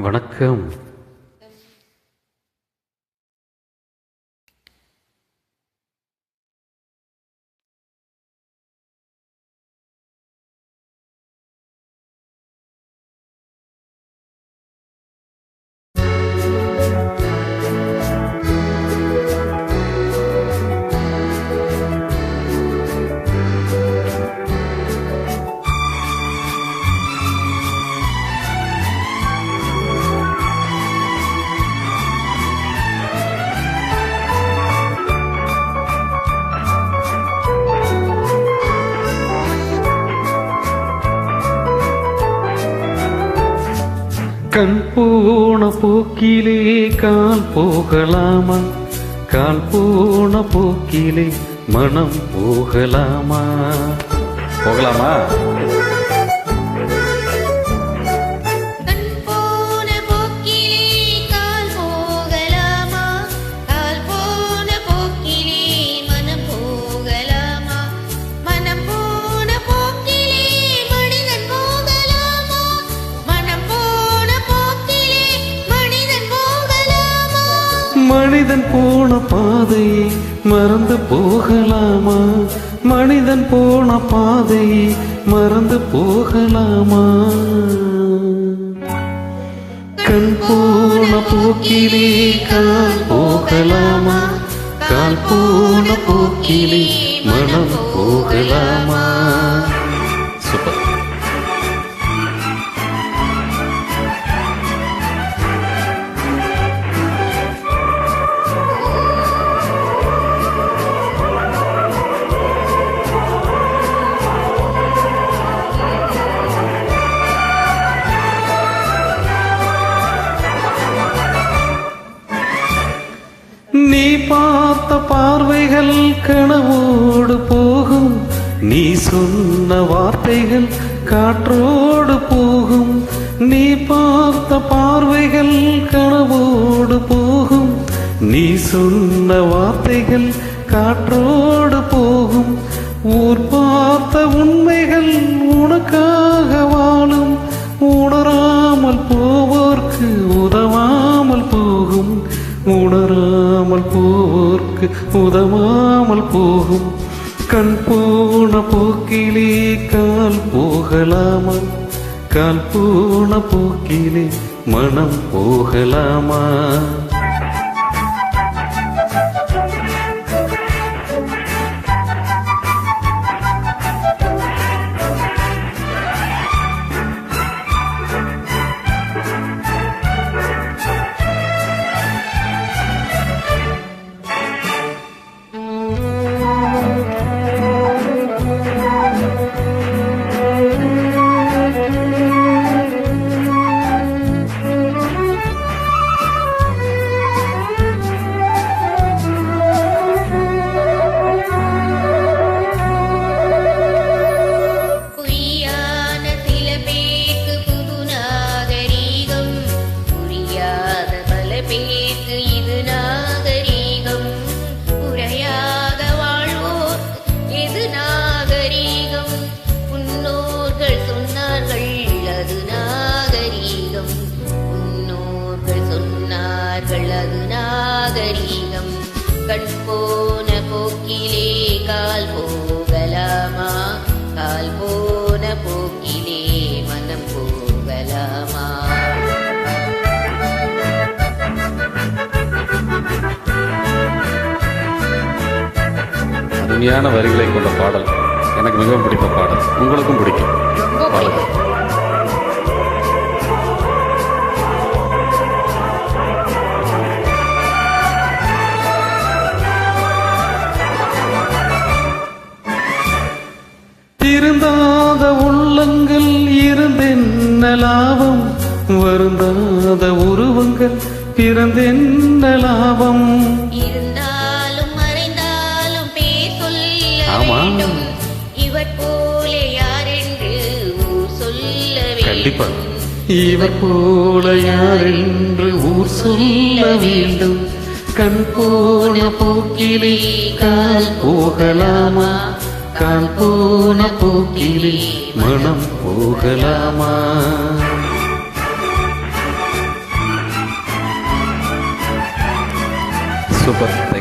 வணக்கம். கண் போன போக்கிலே கால் போகலாமா? கால் போன போக்கிலே மனம் போகலாமா? போகலாமா? மனிதன் போன பாதையை மறந்து போகலாமா? மனிதன் போன பாதையை மறந்து போகலாமா? கண் போன போக்கிலே கால் போகலாமா? கால் போன போக்கிலே மனம் போகலாமா? சூப்பர். நீ பார்த்த பார்வைகள் கனவோடு போகும், நீ சொன்ன வார்த்தைகள் காற்றோடு போகும். நீ பார்த்த பார்வைகள் கனவோடு போகும், நீ சொன்ன வார்த்தைகள் காற்றோடு போகும். ஊர் பார்த்த உண்மைகள் உனக்காக வாழும், உணராமல் போவோர்க்கு உதவாமல் போகும். உணராமல் போவோர்க்கு உதவாமல் போகும். கண் போன போக்கிலே கால் போகலாமா? கால் போன போக்கிலே மனம் போகலாமா? அது நாகரீகம். கண் போன போக்கிலே கால் போகலாமா? கால் போன போக்கிலே மனம் போகலாமா? அருமையான வரிகளை கொண்ட பாடல் எனக்கு மிகவும் பிடித்த பாடல். உங்களுக்கும் பிடிக்கும் பாடல். திருந்தாத உள்ளங்கள் இருந்தென்ன லாபம், வருந்தாத உருவங்கள் பிறந்தென்ன லாபம். இருந்தாலும் மறைந்தாலும் பேர் சொல்ல வேண்டும், இவர் போல யாரென்று ஊர் சொல்ல வேண்டும். கண்டிப்பா இவர் போல யாரென்று ஊர் சொல்ல வேண்டும். கண் போன போக்கிலே கால் போகலாமா? கால் போன போக்கிலே மனம் போகலாமா? சூப்பர்.